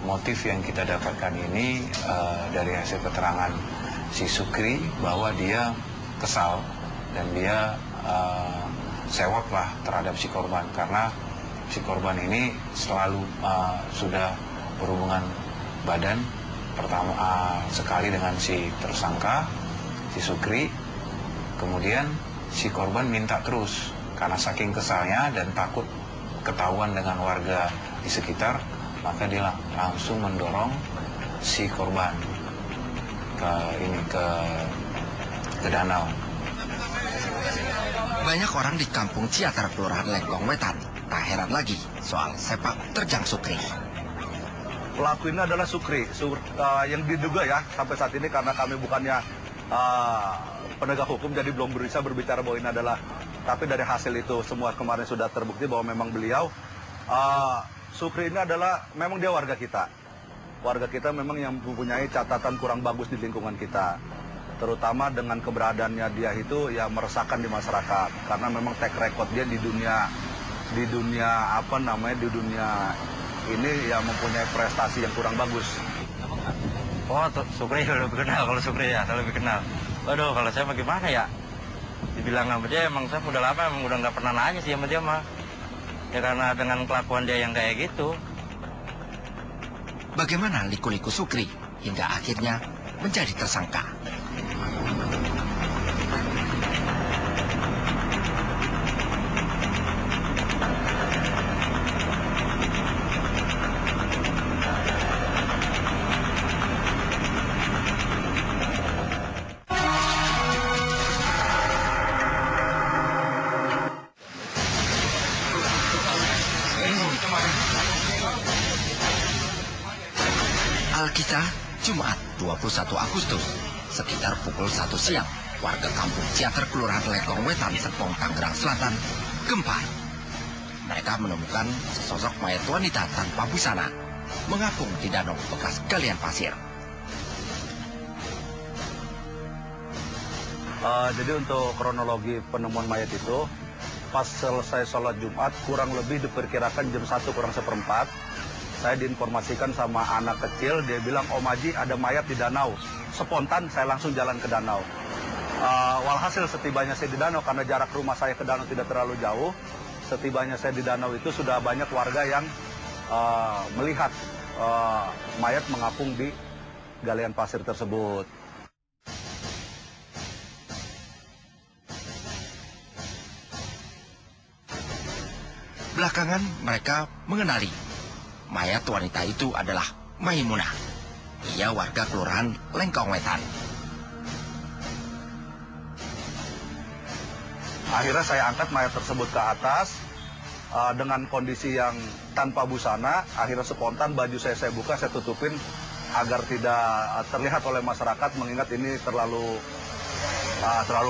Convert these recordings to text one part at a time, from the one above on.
motif yang kita dapatkan ini dari hasil keterangan si Sukri bahwa dia kesal dan dia sewot lah terhadap si korban karena si korban ini selalu sudah berhubungan badan pertama sekali dengan si tersangka si Sukri, kemudian si korban minta terus karena saking kesalnya dan takut ketahuan dengan warga di sekitar, maka dia langsung mendorong si korban ke danau. Banyak orang di kampung Ciater, Kelurahan Lengkong Wetan, tak heran lagi soal sepak terjang Sukri. Pelaku ini adalah Sukri, yang diduga ya sampai saat ini karena kami bukannya penegak hukum jadi belum bisa berbicara bahwa ini adalah, tapi dari hasil itu semua kemarin sudah terbukti bahwa memang beliau Sukri ini adalah memang dia warga kita memang yang mempunyai catatan kurang bagus di lingkungan kita, terutama dengan keberadaannya dia itu ya meresahkan di masyarakat karena memang track record dia di dunia ini ya mempunyai prestasi yang kurang bagus. Oh, Sukri lebih kenal, kalau Sukri ya, saya lebih kenal. Waduh, kalau saya bagaimana ya? Dibilang sama dia, emang saya udah lama, emang udah nggak pernah nanya sih sama dia mah. Ya karena dengan kelakuan dia yang kayak gitu. Bagaimana liku-liku Sukri hingga akhirnya menjadi tersangka? Alkita, Jumat 21 Agustus, sekitar pukul 1 siang, warga kampung Ciater, Kelurahan Lengkong Wetan, Serpong, Tangerang Selatan, gempar. Mereka menemukan sesosok mayat wanita tanpa busana, mengapung di danau bekas galian pasir. Jadi untuk kronologi penemuan mayat itu, pas selesai sholat Jumat, kurang lebih diperkirakan jam 1 kurang seperempat, saya diinformasikan sama anak kecil, dia bilang, Om Haji ada mayat di danau. Spontan saya langsung jalan ke danau. Walhasil setibanya saya di danau, karena jarak rumah saya ke danau tidak terlalu jauh, setibanya saya di danau itu sudah banyak warga yang melihat mayat mengapung di galian pasir tersebut. Belakangan mereka mengenali mayat wanita itu adalah Maimunah. Ia warga Kelurahan Lengkong Wetan. Akhirnya saya angkat mayat tersebut ke atas dengan kondisi yang tanpa busana. Akhirnya spontan baju saya buka, saya tutupin agar tidak terlihat oleh masyarakat, mengingat ini terlalu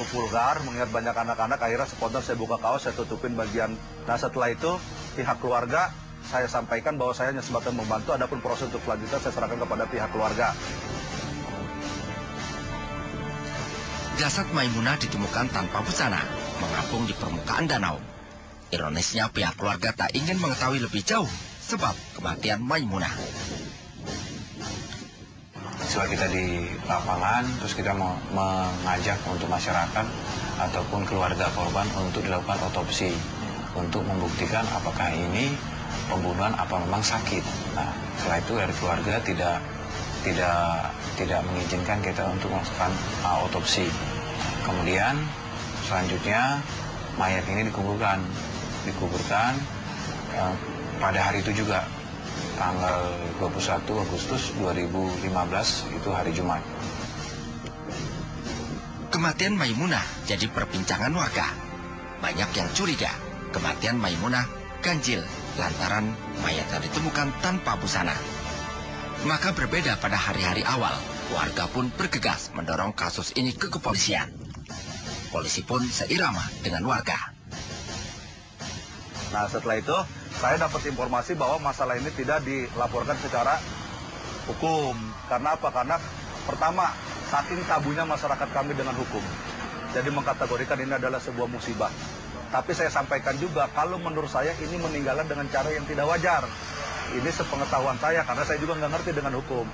vulgar, mengingat banyak anak-anak. Akhirnya spontan saya buka kaos, saya tutupin bagian. Nah setelah itu pihak keluarga saya sampaikan bahwa saya hanya sebatas membantu, adapun proses untuk selanjutnya saya serahkan kepada pihak keluarga. Jasad Maimunah ditemukan tanpa busana, mengapung di permukaan danau. Ironisnya pihak keluarga tak ingin mengetahui lebih jauh sebab kematian Maimunah. Setelah kita di lapangan, terus kita mau mengajak untuk masyarakat ataupun keluarga korban untuk dilakukan otopsi untuk membuktikan apakah ini pembunuhan apa memang sakit. Nah, setelah itu dari keluarga tidak mengizinkan kita untuk melakukan otopsi. Kemudian selanjutnya mayat ini dikuburkan pada hari itu juga, tanggal 21 Agustus 2015, itu hari Jumat. Kematian Maimunah jadi perbincangan warga. Banyak yang curiga kematian Maimunah ganjil lantaran mayatnya ditemukan tanpa busana. Maka berbeda pada hari-hari awal, warga pun bergegas mendorong kasus ini ke kepolisian. Polisi pun seirama dengan warga. Nah setelah itu saya dapat informasi bahwa masalah ini tidak dilaporkan secara hukum. Karena apa? Karena pertama, saking tabunya masyarakat kami dengan hukum. Jadi mengkategorikan ini adalah sebuah musibah. Tapi saya sampaikan juga, kalau menurut saya ini meninggalkan dengan cara yang tidak wajar. Ini sepengetahuan saya karena saya juga nggak ngerti dengan hukum.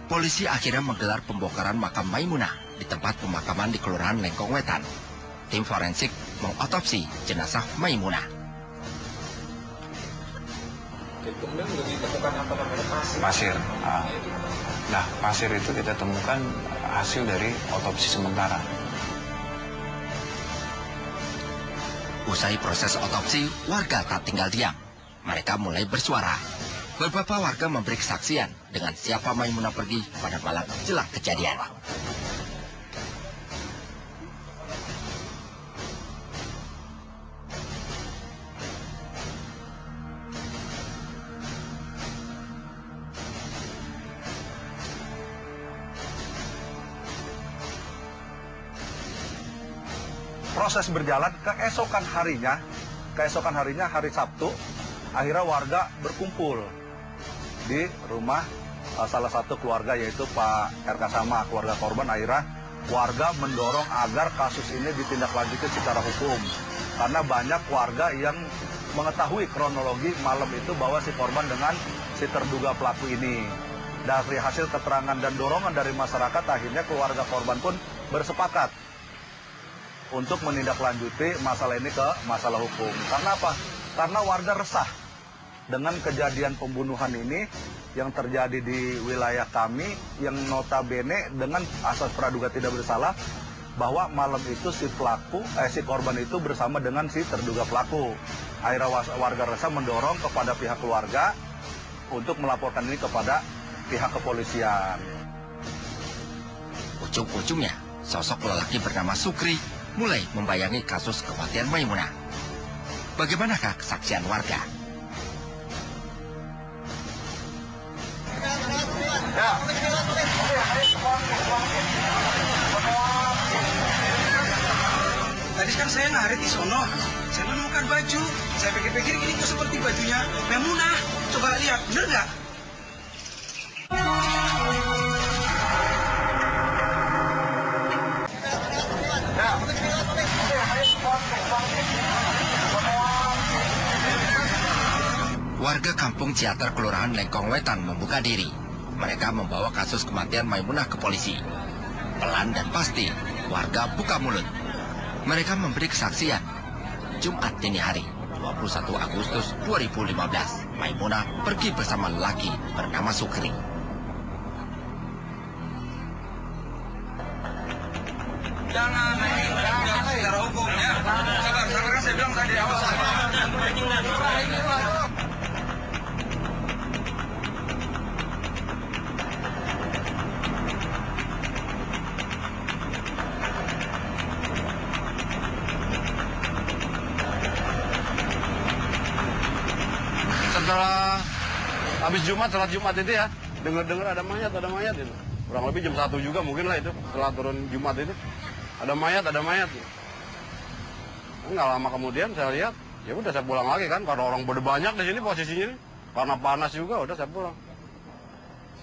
Polisi akhirnya menggelar pembongkaran makam Maimunah di tempat pemakaman di Kelurahan Lengkong Wetan. Tim forensik mengotopsi jenazah Maimunah. Pasir. Nah, pasir itu kita temukan hasil dari otopsi sementara. Usai proses otopsi, warga tak tinggal diam. Mereka mulai bersuara. Beberapa warga memberi kesaksian dengan siapa Maimunah pergi pada malam jelang kejadian. Proses berjalan keesokan harinya hari Sabtu, akhirnya warga berkumpul di rumah salah satu keluarga yaitu Pak RK sama keluarga korban. Akhirnya warga mendorong agar kasus ini ditindaklanjuti secara hukum karena banyak warga yang mengetahui kronologi malam itu bahwa si korban dengan si terduga pelaku ini. Dari hasil keterangan dan dorongan dari masyarakat, akhirnya keluarga korban pun bersepakat untuk menindaklanjuti masalah ini ke masalah hukum. Karena apa? Karena warga resah dengan kejadian pembunuhan ini yang terjadi di wilayah kami, yang notabene dengan asas praduga tidak bersalah, bahwa malam itu si korban itu bersama dengan si terduga pelaku. Akhirnya warga resah mendorong kepada pihak keluarga untuk melaporkan ini kepada pihak kepolisian. Ujung-ujungnya, sosok lelaki bernama Sukri mulai membayangi kasus kematian Maimunah. Bagaimanakah kesaksian warga? Tadi kan saya ngarit di sono, saya menemukan baju, saya pikir-pikir ini kok seperti bajunya Maimunah. Coba lihat, bener nggak? Warga kampung Ciater Kelurahan Lengkong Wetan membuka diri. Mereka membawa kasus kematian Maimunah ke polisi. Pelan dan pasti, warga buka mulut. Mereka memberi kesaksian. Jumat dini hari, 21 Agustus 2015, Maimunah pergi bersama lelaki bernama Sukri. Jangan secara hukum ya. Sabar kan saya bilang tadi awal. Setelah habis sholat Jumat itu ya, dengar ada mayat itu. Kurang lebih jam 1 juga mungkin lah itu, setelah turun Jumat itu. Ada mayat. Nggak lama kemudian saya lihat, ya udah saya pulang lagi kan, karena orang banyak di sini posisinya, karena panas juga, udah saya pulang.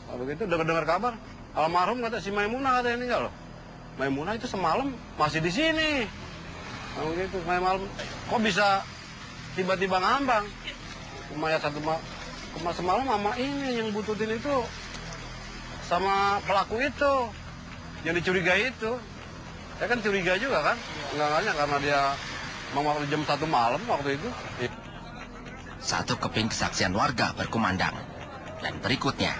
Lalu begitu dengar kabar, almarhum kata si Maimunah katanya meninggal loh. Maimunah itu semalam masih di sini. Lalu begitu, malam, kok bisa tiba-tiba ngambang? Mayat semalam sama ini yang bututin itu sama pelaku itu yang dicurigai itu. Saya kan curiga juga kan, enggaknya karena dia waktu jam 1 malam waktu itu. Satu keping kesaksian warga berkumandang. Dan berikutnya,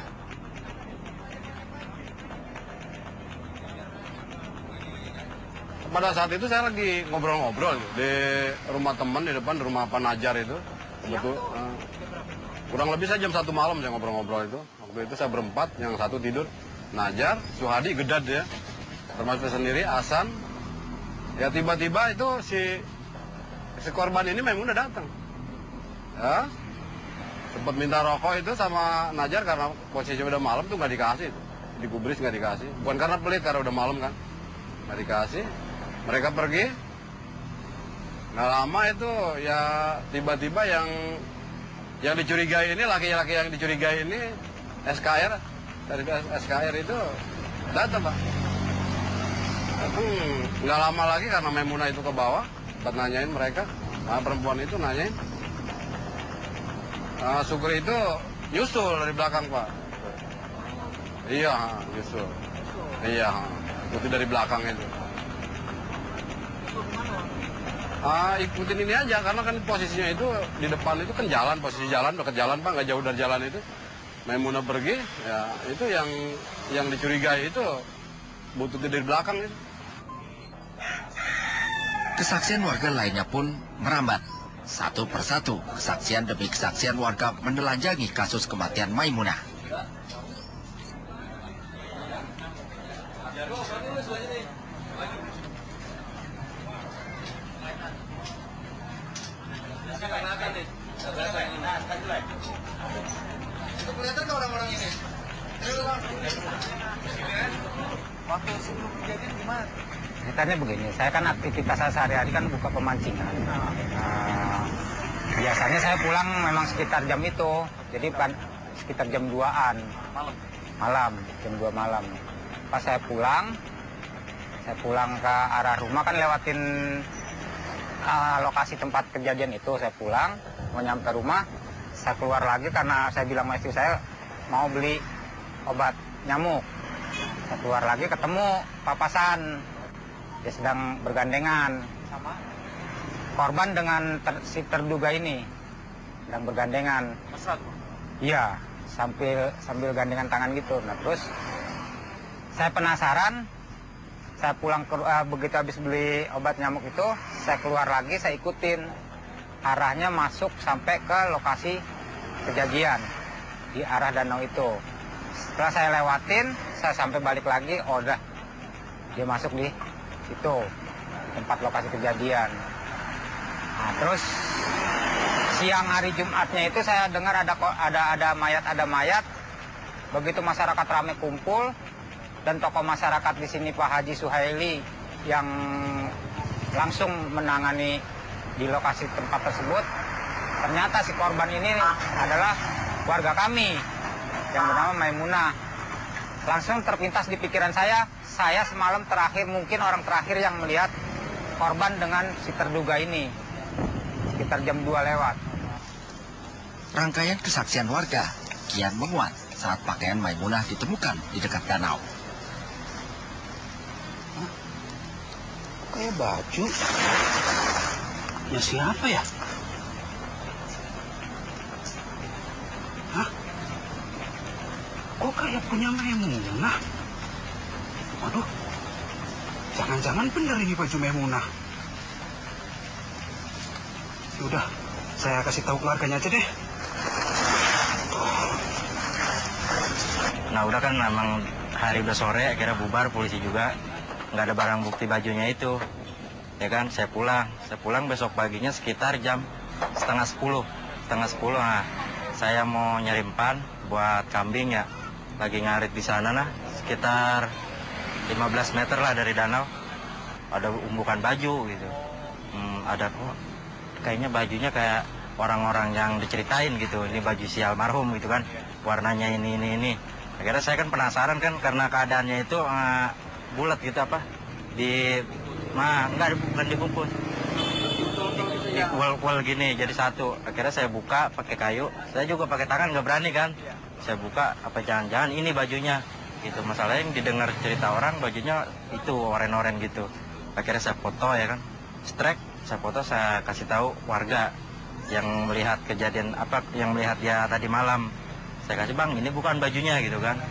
pada saat itu saya lagi ngobrol-ngobrol di rumah teman di depan, rumah Pak Najar itu. Betul. Kurang lebih saya jam 1 malam saya ngobrol-ngobrol itu. Waktu itu saya berempat, yang satu tidur. Najar, Suhadi, Gedad ya. Termasuk saya sendiri, Hasan. Ya tiba-tiba itu si korban ini memang udah datang. Ya. Sempat minta rokok itu sama Najar karena posisi udah malam tuh nggak dikasih. Digubris nggak dikasih. Bukan karena pelit, karena udah malam kan. Nggak dikasih. Mereka pergi. Nggak lama itu ya tiba-tiba yang dicurigai ini, laki-laki yang dicurigai ini SKR, dari SKR itu datang Pak. Nggak lama lagi karena Maimunah itu ke bawah buat nanyain mereka, nah perempuan itu nanyain Sukri itu nyusul dari belakang, Pak. Iya, nyusul. Iya, ikuti dari belakang itu. Ikutin ini aja, karena kan posisinya itu di depan itu kan jalan, posisi jalan, dekat jalan, Pak, nggak jauh dari jalan itu. Maimunah pergi, ya itu yang dicurigai itu bututnya dari belakang itu. Kesaksian warga lainnya pun merambat. Satu persatu, kesaksian demi kesaksian warga menelanjangi kasus kematian Maimunah. Kelihatan orang-orang ini. Waktu sebelum kejadian gimana? Ceritanya begini, saya kan aktivitas saya sehari-hari kan buka pemancingan. Biasanya saya pulang memang sekitar jam itu, jadi kan sekitar jam 2-an. Malam, jam 2 malam. Pas saya pulang ke arah rumah kan lewatin lokasi tempat kejadian itu. Saya pulang, mau nyampe rumah, saya keluar lagi karena saya bilang sama istri saya mau beli obat nyamuk. Saya keluar lagi ketemu papasan. Dia sedang bergandengan sama korban dengan si terduga ini, sedang bergandengan. Iya, sambil gandengan tangan gitu. Nah terus saya penasaran, saya pulang begitu habis beli obat nyamuk itu, saya keluar lagi, saya ikutin arahnya masuk sampai ke lokasi kejadian di arah danau itu. Setelah saya lewatin, saya sampai balik lagi, oh udah dia masuk di itu tempat lokasi kejadian. Nah, terus siang hari Jumatnya itu saya dengar ada mayat. Begitu masyarakat ramai kumpul dan tokoh masyarakat di sini Pak Haji Suhaili yang langsung menangani di lokasi tempat tersebut. Ternyata si korban ini adalah warga kami yang bernama Maimunah. Langsung terpintas di pikiran saya semalam terakhir, mungkin orang terakhir yang melihat korban dengan si terduga ini, sekitar jam 2 lewat. Rangkaian kesaksian warga kian menguat saat pakaian Maimunah ditemukan di dekat danau. Kayak baju. Ya siapa ya? Hah? Kok kayak punya Maimunah? Waduh, jangan-jangan bener ini baju Maimunah. Udah, saya kasih tahu keluarganya aja deh. Nah udah kan memang hari udah sore, akhirnya bubar, polisi juga nggak ada barang bukti bajunya itu. Ya kan, saya pulang besok paginya sekitar jam setengah 10. Nah, saya mau nyari empan buat kambing ya, lagi ngarit di sana nah, sekitar 15 meter lah dari danau. Ada umbukan baju gitu. Ada kok, kayaknya bajunya kayak orang-orang yang diceritain gitu. Ini baju si almarhum gitu kan, warnanya ini. Akhirnya saya kan penasaran kan, karena keadaannya itu bulat gitu apa, bukan dibungkus, di kual gini jadi satu. Akhirnya saya buka pakai kayu, saya juga pakai tangan nggak berani kan. Saya buka, apa jangan-jangan ini bajunya gitu. Masalahnya yang didengar cerita orang bajunya itu oren-oren gitu. Akhirnya saya foto ya kan, strike, saya foto, saya kasih tahu warga yang melihat kejadian yang melihat dia tadi malam. Saya kasih, bang ini bukan bajunya gitu kan.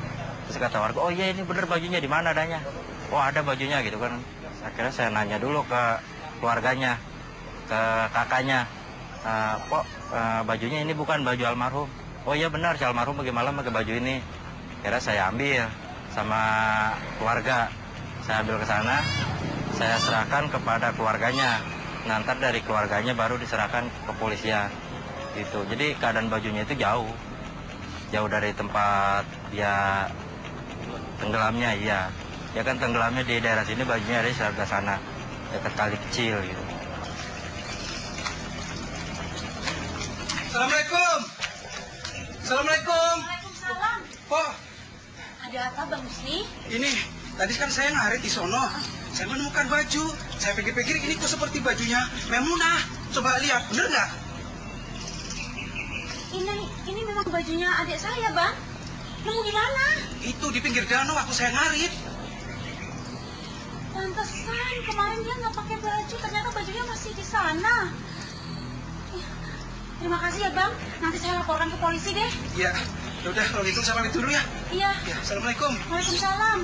Terus kata warga, oh iya ini bener bajunya, di mana adanya? Oh ada bajunya gitu kan. Akhirnya saya nanya dulu ke keluarganya, ke kakaknya, bajunya ini bukan baju almarhum. Oh iya benar, si almarhum pagi malam pakai baju ini. Akhirnya saya ambil sama keluarga, saya ambil ke sana, saya serahkan kepada keluarganya. Nanti dari keluarganya baru diserahkan ke kepolisian gitu. Jadi keadaan bajunya itu jauh dari tempat dia tenggelamnya. Iya, ya kan tenggelamnya di daerah sini, bajunya ada di sebelah sana, dekat kali kecil gitu. Assalamualaikum. Waalaikumsalam. Kok Ada apa Bang Musli? ini tadi kan saya ngarit di sono. Saya menemukan baju. Saya pikir-pikir ini kok seperti bajunya Maimunah. Coba lihat, bener nggak? Ini memang bajunya adik saya, Bang. Nemu di mana? Itu di pinggir danau waktu saya ngarit. Pantesan kemarin dia nggak pakai baju, ternyata bajunya masih di sana. Ya, terima kasih ya, Bang. Nanti saya laporkan ke polisi deh. Ya, udah kalau gitu saya pamit dulu ya. Iya. Ya, assalamualaikum. Waalaikumsalam.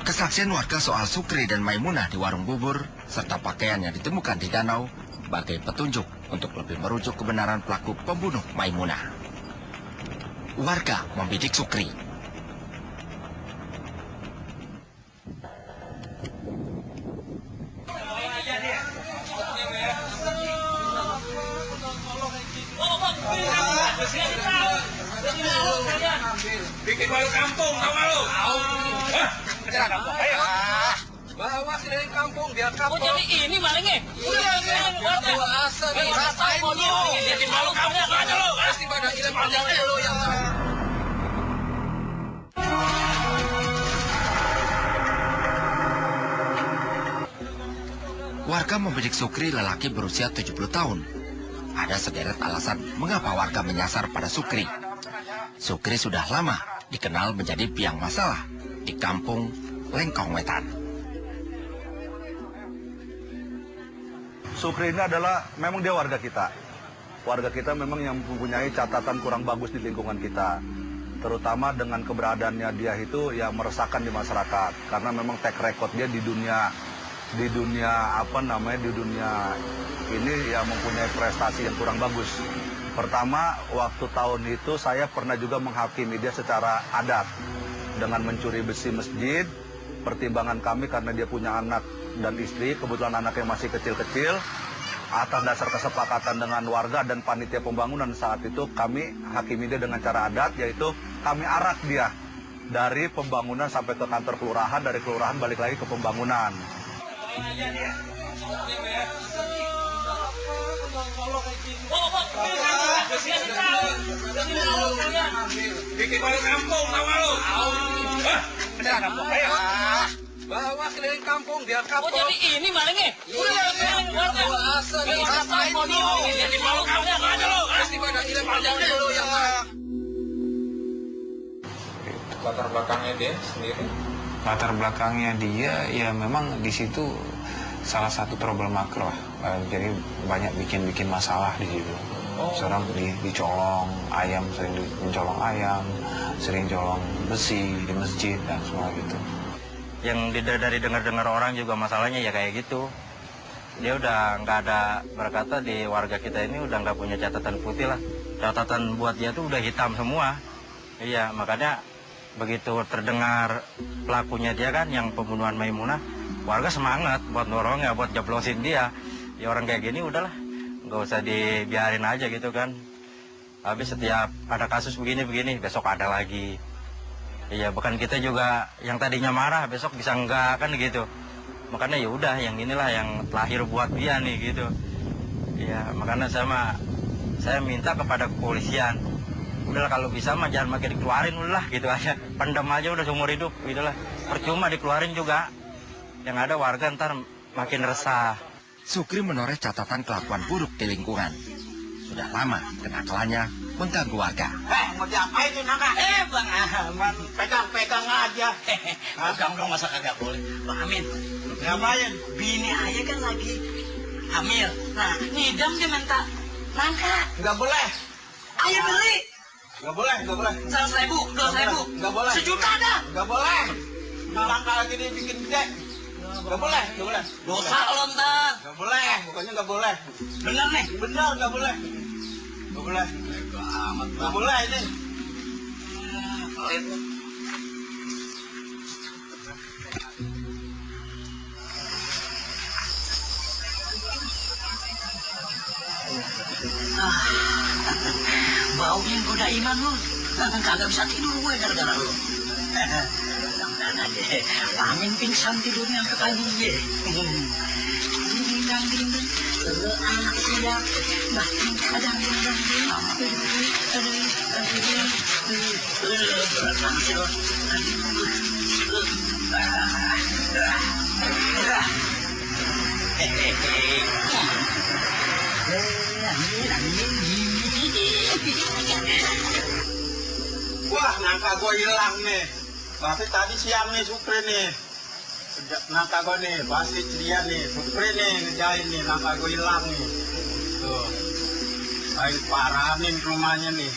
Kesaksian warga soal Sukri dan Maimunah di warung bubur serta pakaian yang ditemukan di danau sebagai petunjuk untuk lebih merujuk kebenaran pelaku pembunuh Maimunah. Warga membidik Sukri. Bikin malu kampung, tau malu? Hah? Ayo. Bawa keliling kampung, biar kapok. Jadi ini malingnya? Bawa asal, rasain dulu. Jadi malu kamu aja lo. Pasti pada ilmu panjang dulu yang... Warga membidik Sukri lelaki berusia 70 tahun. Ada sederet alasan mengapa warga menyasar pada Sukri. Sukri sudah lama dikenal menjadi biang masalah di kampung Lengkong Wetan. Sukri ini adalah, memang dia warga kita. Warga kita memang yang mempunyai catatan kurang bagus di lingkungan kita. Terutama dengan keberadaannya dia itu yang meresahkan di masyarakat. Karena memang track record dia di dunia ini yang mempunyai prestasi yang kurang bagus. Pertama, waktu tahun itu saya pernah juga menghakimi dia secara adat dengan mencuri besi masjid. Pertimbangan kami karena dia punya anak dan istri, kebetulan anaknya masih kecil-kecil. Atas dasar kesepakatan dengan warga dan panitia pembangunan saat itu, kami hakimi dia dengan cara adat, yaitu kami arak dia dari pembangunan sampai ke kantor kelurahan, dari kelurahan balik lagi ke pembangunan. Bikin malu kampung, tau malu? Hah? Ayo. Bawa keliling kampung, biar kapok. Jadi ini malingnya? Bawa asal, rasain dulu. Jadi malu kamu aja lo. Pasti pada ilmu panjang dulu yang... Latar belakangnya dia sendiri? Latar belakangnya dia ya memang di situ salah satu problem makro lah. Jadi banyak bikin masalah di situ. Seorang dicolong ayam, sering mencolong ayam, sering colong besi di masjid dan semua gitu. Yang dari dengar-dengar orang juga masalahnya ya kayak gitu. Dia udah nggak ada, berkata di warga kita ini udah nggak punya catatan putih lah. Catatan buat dia tuh udah hitam semua. Iya, makanya begitu terdengar pelakunya dia kan yang pembunuhan Maimunah, warga semangat buat dorong ya, buat jablosin dia. Ya orang kayak gini udahlah, nggak usah dibiarin aja gitu kan. Habis setiap ada kasus begini-begini, besok ada lagi. Iya, bahkan kita juga yang tadinya marah besok bisa enggak kan gitu. Makanya ya udah, yang inilah yang lahir buat dia nih gitu. Iya, makanya saya minta kepada kepolisian, udahlah kalau bisa mah jangan makin dikeluarin, udahlah gitu aja. Pendam aja udah seumur hidup gitulah. Percuma dikeluarin juga. Yang ada warga ntar makin resah. Sukri menoreh catatan kelakuan buruk di lingkungan. Sudah lama kenakalannya mengganggu warga. Mau diapain tuh nangka? Bang Ahmad, pegang-pegang aja. Pegang dong, masa kagak boleh. Bang Amin, ngapain? Bini ayah kan lagi hamil. Nah, ngidam dia minta nangka. Nggak boleh. Ayo beli. Nggak boleh, nggak boleh. 100.000, 200.000. Nggak boleh. 1 juta dah. Nggak boleh. Nangka lagi dibikin gede. Nggak boleh, nggak boleh. Dosa lo ntar. Nggak boleh, pokoknya nggak boleh. Bener nih. Benar, nggak boleh. Nggak boleh. Nggak boleh ini. Kalau itu. Baunya goda iman lu. Kagak bisa tidur gue gara-gara lu. Amin pingsan tidurnya ke kali ye. Dinding-dinding. Anak saya bahkan kadang Wah, nangka gue hilang nih. Tapi tadi siang nih Supri nih. Nangka gue nih, pasti dia nih. Supri nih ngejain nih, nangka gue hilang nih. Tuh. Saya parahin rumahnya nih.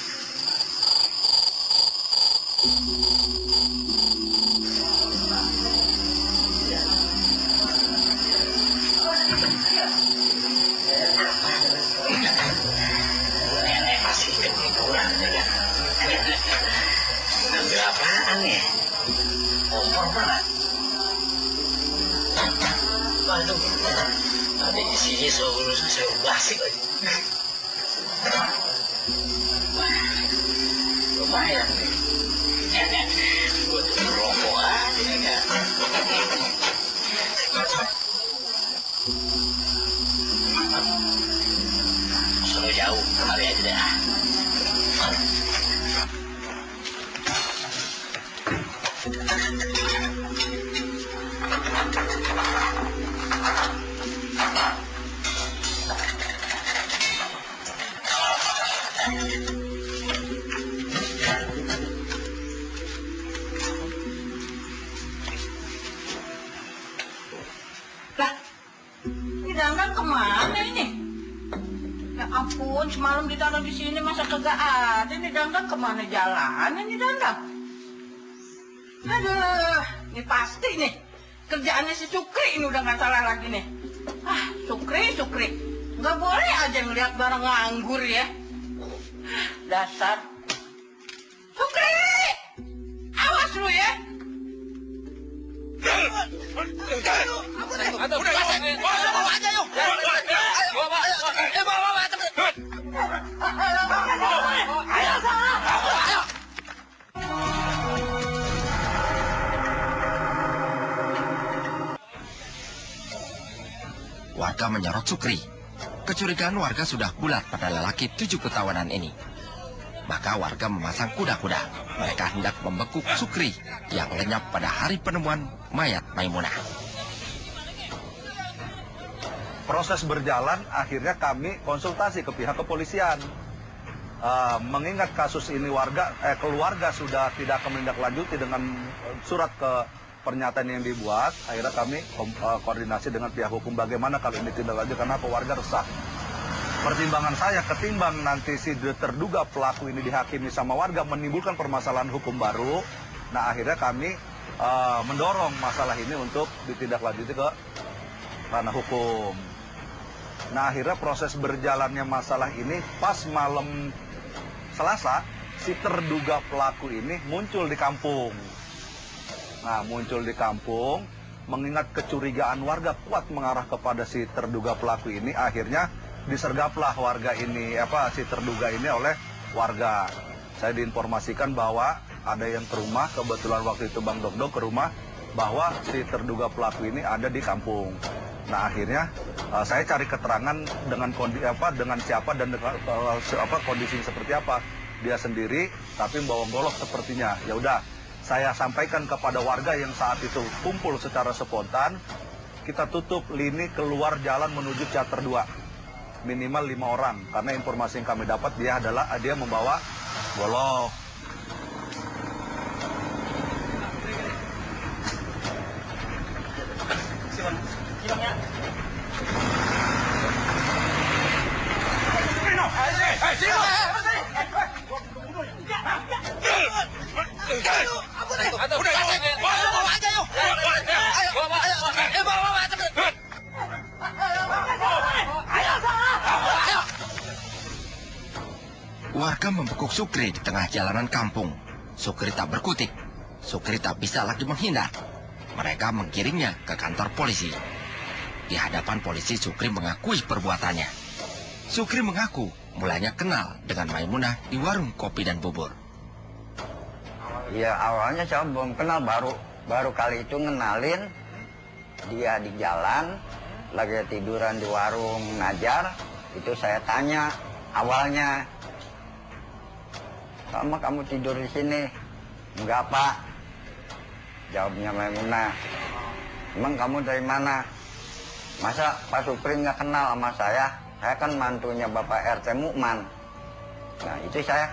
Nenek masih ketiduran ya. Ambil apaan ya? Kompor banget. Waduh, tadi di sini saya basik lagi. Lumayan nih. Gue tuh rokok aja ya. Suruh jauh, kali aja deh. Lah, ini Dandan kemana ini? Ya ampun, semalam ditaruh di sini masa kagak ada. Ini Dandan kemana jalannya nih Dandan? Aduh, ini pasti nih. Kerjaannya si Sukri ini udah nggak salah lagi nih. Ah, Sukri. Nggak boleh aja ngeliat barang nganggur ya. Dasar. Sukri! Awas lu ya! Warga menyorot Sukri. Kecurigaan warga sudah bulat pada lelaki 7 ketawanan ini. Maka warga memasang kuda-kuda. Mereka hendak membekuk Sukri yang lenyap pada hari penemuan mayat Maimunah. Proses berjalan, akhirnya kami konsultasi ke pihak kepolisian. Mengingat kasus ini keluarga sudah tidak akan menindaklanjuti dengan surat ke pernyataan yang dibuat, akhirnya kami koordinasi dengan pihak hukum bagaimana kalau ini tindak lanjut karena warga resah. Pertimbangan saya ketimbang nanti si terduga pelaku ini dihakimi sama warga menimbulkan permasalahan hukum baru. Nah akhirnya kami mendorong masalah ini untuk ditindaklanjuti ke ranah hukum. Nah akhirnya proses berjalannya masalah ini pas malam Selasa si terduga pelaku ini muncul di kampung. Nah muncul di kampung mengingat kecurigaan warga kuat mengarah kepada si terduga pelaku ini, akhirnya disergaplah warga ini, si terduga ini oleh warga. Saya diinformasikan bahwa ada yang ke rumah, kebetulan waktu itu Bang Dogdog ke rumah, bahwa si terduga pelaku ini ada di kampung. Nah akhirnya saya cari keterangan dengan dengan siapa dan dengan kondisi seperti apa. Dia sendiri tapi membawa golok sepertinya. Ya udah, saya sampaikan kepada warga yang saat itu kumpul secara spontan, kita tutup lini keluar jalan menuju Ciater 2. Minimal 5 orang, karena informasi yang kami dapat dia membawa golok. Warga membekuk Sukri di tengah jalanan kampung. Sukri tak berkutik. Sukri tak bisa lagi menghindar. Mereka menggiringnya ke kantor polisi. Di hadapan polisi, Sukri mengakui perbuatannya. Sukri mengaku mulanya kenal dengan Maimunah di warung kopi dan bubur. Ya awalnya saya belum kenal, baru kali itu ngenalin dia di jalan, lagi tiduran di warung Najar. Itu saya tanya awalnya, "Sama kamu tidur di sini?" "Enggak, Pak." Jawabnya Maimunah. "Emang kamu dari mana?" Masa Pak Supri nggak kenal sama saya? Saya kan mantunya Bapak RT Mukman. Nah itu saya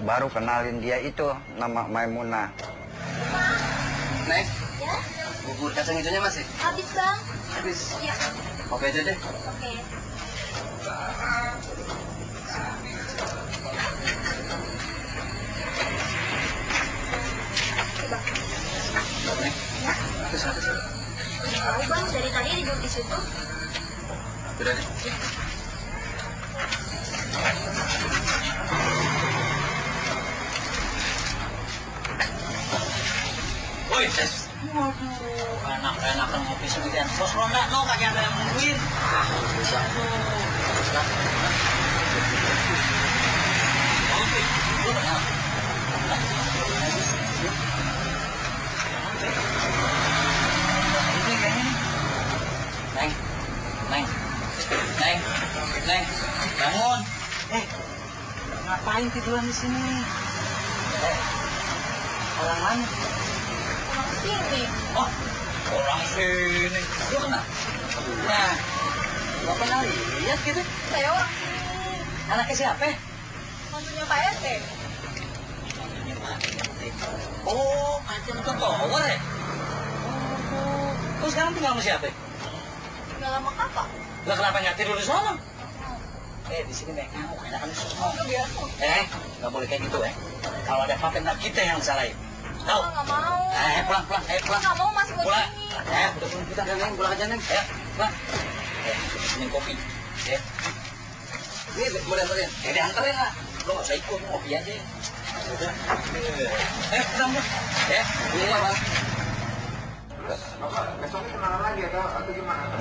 baru kenalin dia itu, nama Maimunah. Neng, Ya? bubur kacang hijaunya masih? Habis, Bang. Habis. Iya. Kopi aja deh. Oke. Neng, itu satu. Tahu, Bang, dari tadi duduk di situ. Udah deh. Woi, Des. Waduh, enak-enakan ngopi sendirian. Bos Ronda, no, kagak ada yang nungguin. Bisa tuh. Ngopi, lu kenal? Ini kayaknya. Neng, Neng, Neng, Neng, bangun. Ngapain tiduran di sini? Orang mana? Orang sini. Oh, orang sini. Lu kenal? Nah, gak pernah lihat gitu. Saya orang sini. Anaknya siapa? Mantunya Pak RT. Oh, pacar tuh tower ya? Oh, terus sekarang tinggal sama siapa? Udah lama kakak. Lah kenapa nggak tidur di sana? Di sini banyak ngamuk, enakan di sana. Nggak boleh kayak gitu, Kalau ada apa-apa, ntar kita yang disalahin. Tahu? Nggak mau. Pulang. Nggak mau, masih mau Pulang. sini. Udah pulang kita, Neng. Pulang aja, Neng. Pulang. Pesenin kopi. Ini mau diantarin? Diantarin lah. Lo nggak usah ikut, kopi aja. Udah. Pulang. Pulang, Bang.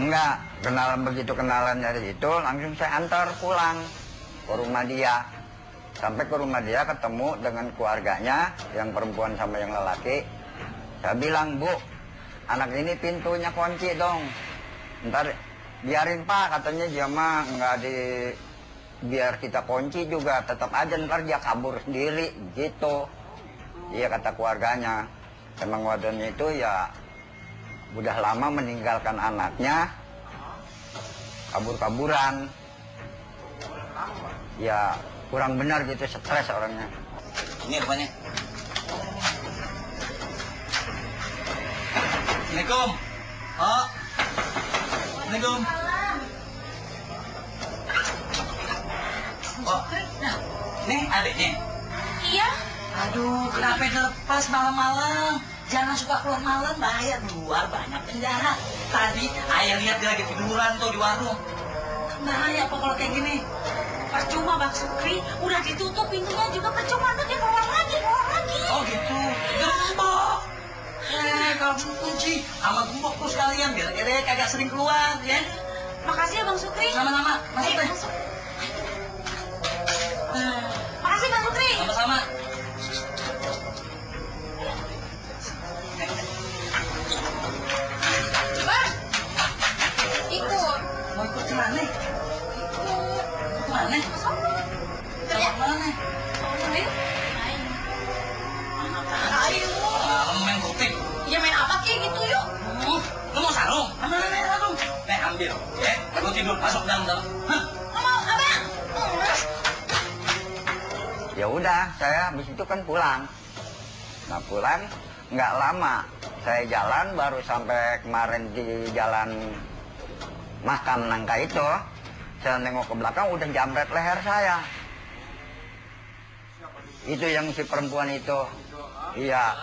Enggak, kenalan dari itu langsung saya antar pulang ke rumah dia. Sampai ke rumah dia ketemu dengan keluarganya, yang perempuan sama yang lelaki. Saya bilang, Bu, anak ini pintunya kunci dong. Ntar biarin Pak, katanya dia mah biar kita kunci juga, tetap aja ntar dia kabur sendiri gitu. Iya kata keluarganya. Emang wadonnya itu ya udah lama meninggalkan anaknya, kabur-kaburan. Ya kurang benar gitu, stres orangnya. Ini rupanya. Assalamualaikum. Oh. Assalamualaikum. Oh. Nah, nih adiknya. Iya. Aduh, kenapa dilepas malam-malam? Jangan suka keluar malam, bahaya. Luar banyak penjara. Tadi ayah lihat dia lagi tiduran tuh di warung. Bahaya apa kalau kayak gini? Percuma Bang Sukri, udah ditutup pintunya juga percuma, tuh dia keluar lagi. Oh gitu, gembok. Kalau kunci sama gembok tuh sekalian, biar dia kagak sering keluar ya. Makasih ya Bang Sukri. Sama-sama, masuk deh. Makasih Bang Sukri. Sama-sama. Bang, ikut. Mau ikut kemana? Mana? Kerja. Mana? Ayo. Ayo. Main kutip. Ya main apa kayak gitu yuk. Lu mau sarung? Mana sarung? Ambil. Lu tidur, masuk dalam. Hah? Nggak mau, Abang. Ya udah, saya habis itu kan pulang. Nah pulang nggak lama, saya jalan baru sampai kemarin di jalan Makam Nangka itu. Saya nengok ke belakang udah jambret leher saya. Itu yang si perempuan itu. Iya.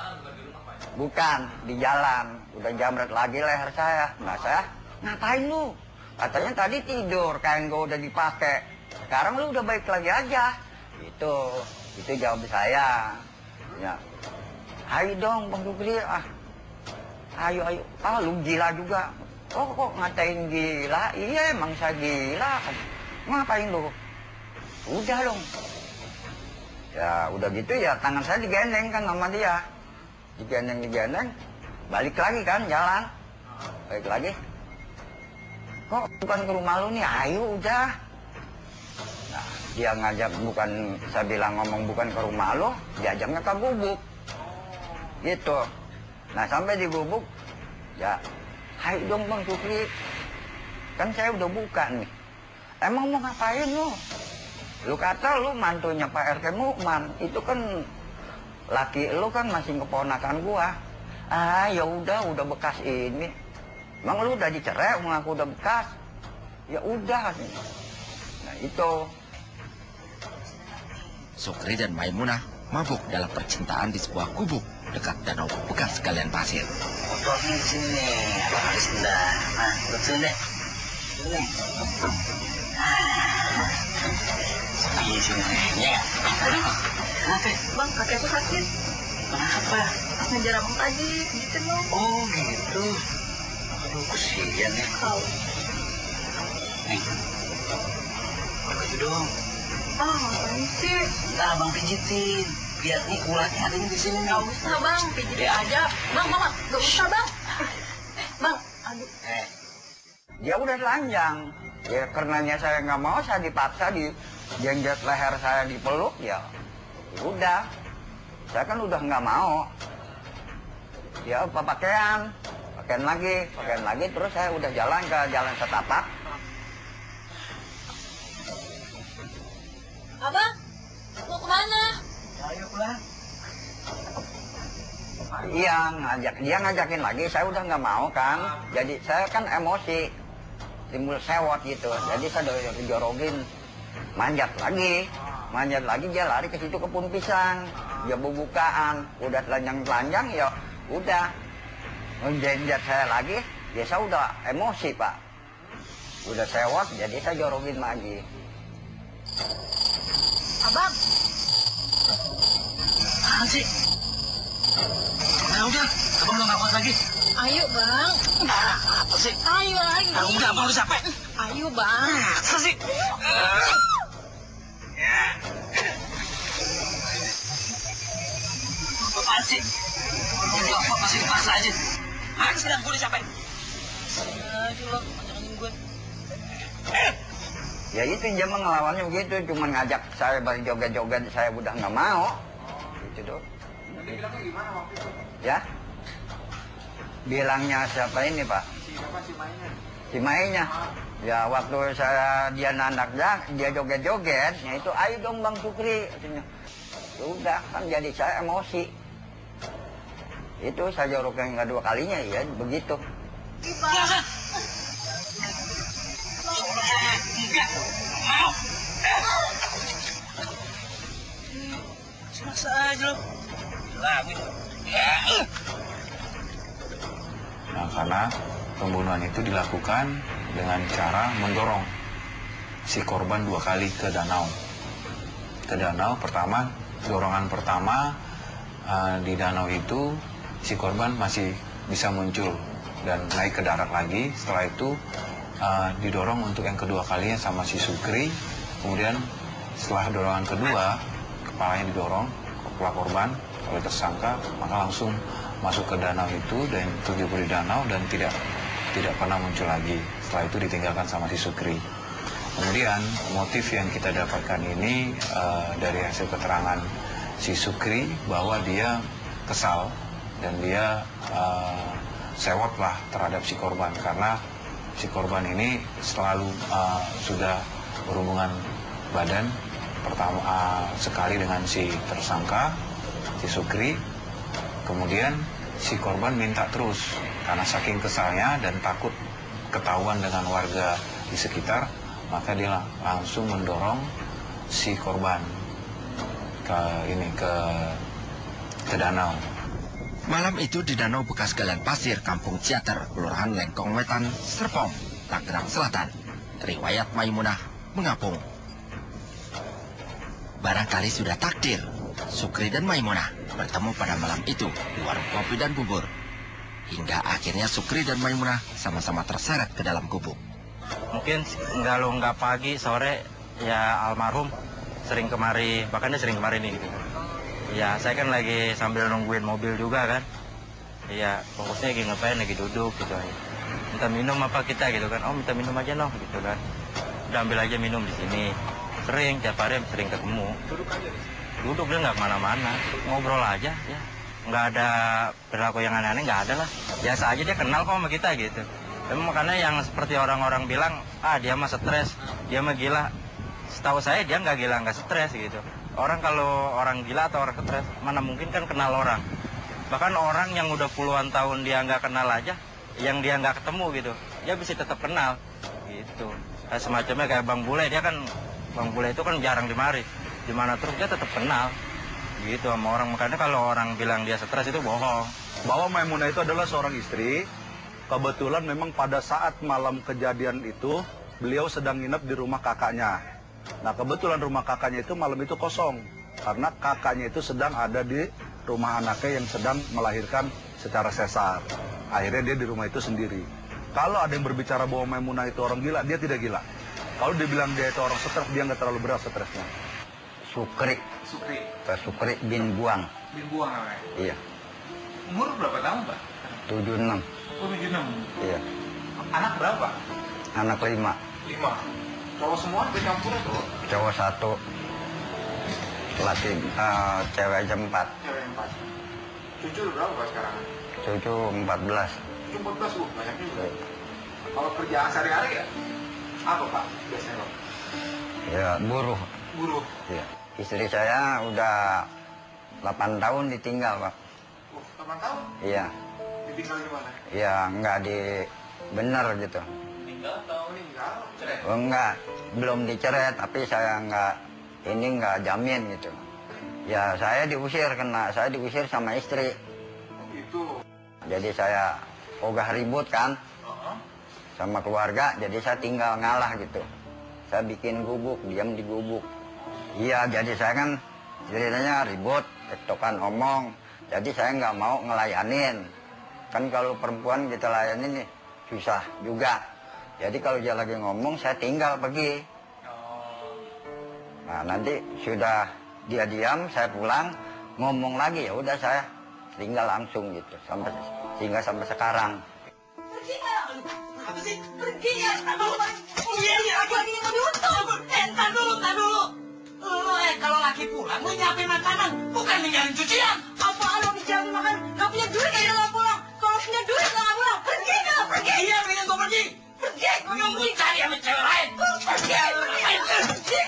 Bukan, di jalan. Udah jambret lagi leher saya. Nah saya, ngapain lu? Katanya tadi tidur, kain gua udah dipakai. Sekarang lu udah baik lagi aja. Itu jawab saya. Ya. Ayo dong Bang Supri, Ayo. Lu gila juga. Oh kok ngatain gila? Iya emang saya gila. Ngapain lu? Udah dong. Ya udah gitu ya tangan saya digendeng kan sama dia. Digendeng. Balik lagi kan jalan. Balik lagi. Kok bukan ke rumah lu nih? Ayo udah. Nah dia ngajak bukan, saya bilang ngomong bukan ke rumah lu. Diajaknya ke gubuk. Gitu. Nah sampai di gubuk. Ya Hai dong Bang Sukri, kan saya udah buka nih. Emang mau ngapain lu? Lu kata lu mantunya Pak RT Mukman, itu kan laki lu kan masih keponakan gua. Ah ya udah bekas ini. Bang lu udah dicerai, mengaku udah bekas. Ya udah. Nah itu. Sukri dan Maimunah mabuk dalam percintaan di sebuah gubuk dekat danau bekas galian pasir. Motornya di sini nih, abang habis dah. Nah, betul deh. Ini. Di sini ya. Kenapa? Bang, kaki aku sakit. Kenapa? Ngejar abang tadi, gitu loh. Oh gitu. Aduh, kesian ya. Kau. Nih. Begitu dong. Ah, ngapain sih? Ntar abang pijitin. Biar nih ulatnya adanya di sini nih. Gak usah bang, pijitin aja. Bang, gak usah bang. Bang, aduh. Dia udah telanjang. Ya karenanya saya nggak mau, saya dipaksa dijengjet leher saya dipeluk ya. Udah. Saya kan udah nggak mau. Ya pakaian lagi, terus saya udah jalan ke jalan setapak. Abang, mau kemana? Ayo pulang. Iya, dia ngajakin lagi, saya udah nggak mau kan. Jadi saya kan emosi, timbul sewot gitu. Jadi saya dijorogin, manjat lagi dia lari ke situ kebun pisang. Dia bukaan, udah telanjang ya udah. Ngejenjat saya lagi, ya saya udah emosi Pak. Udah sewot, jadi saya jorogin lagi. Abang. Apaan sih? Nah udah, abang udah nggak kuat lagi. Ayo bang. Apa sih? Ayo lagi. Nah udah, abang udah capek. Ayo bang. Apa sih? Apaan sih? Jadi apa masih dipaksa aja? Mana sekarang gue udah capek. Aduh lo, jangan gue. Ya itu dia ngelawannya begitu, cuma ngajak saya berjoget-joget, saya udah nggak mau. Gitu dong. Nanti bilangnya gimana waktu itu? Ya? Bilangnya siapa ini Pak? Siapa si mainnya? Si mainnya. Ya waktu dia nanaknya, dia joget-joget, ya itu ayo dong Bang Sukri. Katanya. Udah kan jadi saya emosi. Itu saya jorok yang kedua kalinya ya begitu. Masa aja lo. Nah, karena pembunuhan itu dilakukan dengan cara mendorong si korban 2 kali ke danau. Ke danau pertama, dorongan pertama di danau itu si korban masih bisa muncul dan naik ke darat lagi. Setelah itu didorong untuk yang kedua kalinya sama si Sukri. Kemudian setelah dorongan kedua, kepalanya didorong kepala korban oleh tersangka, maka langsung masuk ke danau itu dan terjebur di danau dan tidak pernah muncul lagi. Setelah itu ditinggalkan sama si Sukri. Kemudian motif yang kita dapatkan ini dari hasil keterangan si Sukri bahwa dia kesal dan dia sewot lah terhadap si korban karena si korban ini selalu sudah berhubungan badan pertama sekali dengan si tersangka si Sukri. Kemudian si korban minta terus karena saking kesalnya dan takut ketahuan dengan warga di sekitar, maka dia langsung mendorong si korban ke danau. Malam itu di danau bekas galian pasir Kampung Ciater, Kelurahan Lengkong Wetan, Serpong, Tangerang Selatan. Riwayat Maimunah mengapung. Barangkali sudah takdir, Sukri dan Maimunah bertemu pada malam itu di warung kopi dan bubur. Hingga akhirnya Sukri dan Maimunah sama-sama terseret ke dalam gubuk. Mungkin nggak pagi, sore, ya almarhum sering kemari, bahkan dia sering kemari nih gitu. Ya saya kan lagi sambil nungguin mobil juga kan. Iya, fokusnya lagi ngapain, lagi duduk gitu aja. Minta minum apa kita gitu kan, oh minta minum aja noh gitu kan. Udah ambil aja minum di sini. Sering, tiap hari sering ketemu. Duduk aja di sini. Duduk, dia nggak kemana-mana, ngobrol aja ya. Nggak ada perilaku yang aneh-aneh, nggak ada lah. Biasa aja, dia kenal kok sama kita gitu. Tapi makanya yang seperti orang-orang bilang, dia mah stres, dia mah gila. Setahu saya dia nggak gila, nggak stres gitu. Orang kalau orang gila atau orang stres, mana mungkin kan kenal orang. Bahkan orang yang udah puluhan tahun dia nggak kenal aja, yang dia nggak ketemu gitu, dia bisa tetap kenal gitu. Kayak semacamnya kayak Bang Bule, Bang Bule itu kan jarang dimari. Dimana terus dia tetap kenal gitu sama orang. Makanya kalau orang bilang dia stres itu bohong. Bahwa Maimunah itu adalah seorang istri. Kebetulan memang pada saat malam kejadian itu, beliau sedang nginep di rumah kakaknya. Nah, kebetulan rumah kakaknya itu malam itu kosong. Karena kakaknya itu sedang ada di rumah anaknya yang sedang melahirkan secara sesar. Akhirnya dia di rumah itu sendiri. Kalau ada yang berbicara bahwa Maimunah itu orang gila, dia tidak gila. Kalau dibilang dia itu orang stres, dia nggak terlalu berat stresnya. Sukri Sukri bin Buang. bin Buang namanya. Iya. Umur berapa tahun, Pak? 76. Oh, 76. Iya. Anak berapa? Anak 5. 5. Cowok semua bercampur atau? Cowok 1. Cewek aja 4. Cewek 4. Cucu berapa, Pak, sekarang? Cucu 14. Cucu 14, Bu. Banyak juga. Kalau kerjaan sehari-hari ya? Apa, Pak, biasanya, Pak? Ya, buruh. Buruh. Iya. Istri saya udah 8 tahun ditinggal, Pak. 8 tahun? Iya. Ditinggal di mana? Ya, nggak bener gitu. Tinggal atau meninggal? Cerai? Oh, enggak. Belum dicerai, tapi saya nggak jamin gitu. Ya, saya diusir sama istri. Oh, gitu. Jadi saya ogah ribut kan sama keluarga, jadi saya tinggal ngalah gitu. Saya bikin gubuk, diam di gubuk. Iya, jadi saya kan ceritanya ribut, tektokan omong. Jadi saya nggak mau ngelayanin. Kan kalau perempuan kita layanin nih, susah juga. Jadi kalau dia lagi ngomong, saya tinggal pergi. Nah, nanti sudah dia diam, saya pulang, ngomong lagi, ya udah saya tinggal langsung gitu, sehingga sampai sekarang. Pergi nggak? Apa sih? Pergi ya? Iya, aku lagi menutup. Entar dulu. Kalau laki pulang, lu nyiapin makanan, bukan ninggalin cucian. Apaan lo ninggalin makanan? Gak punya duit aja nggak pulang. Kalau punya duit nggak pulang. Pergi nggak? Pergi. Iya, pengen gue pergi. Pergi. Gue mau cari sama cewek lain. Pergi.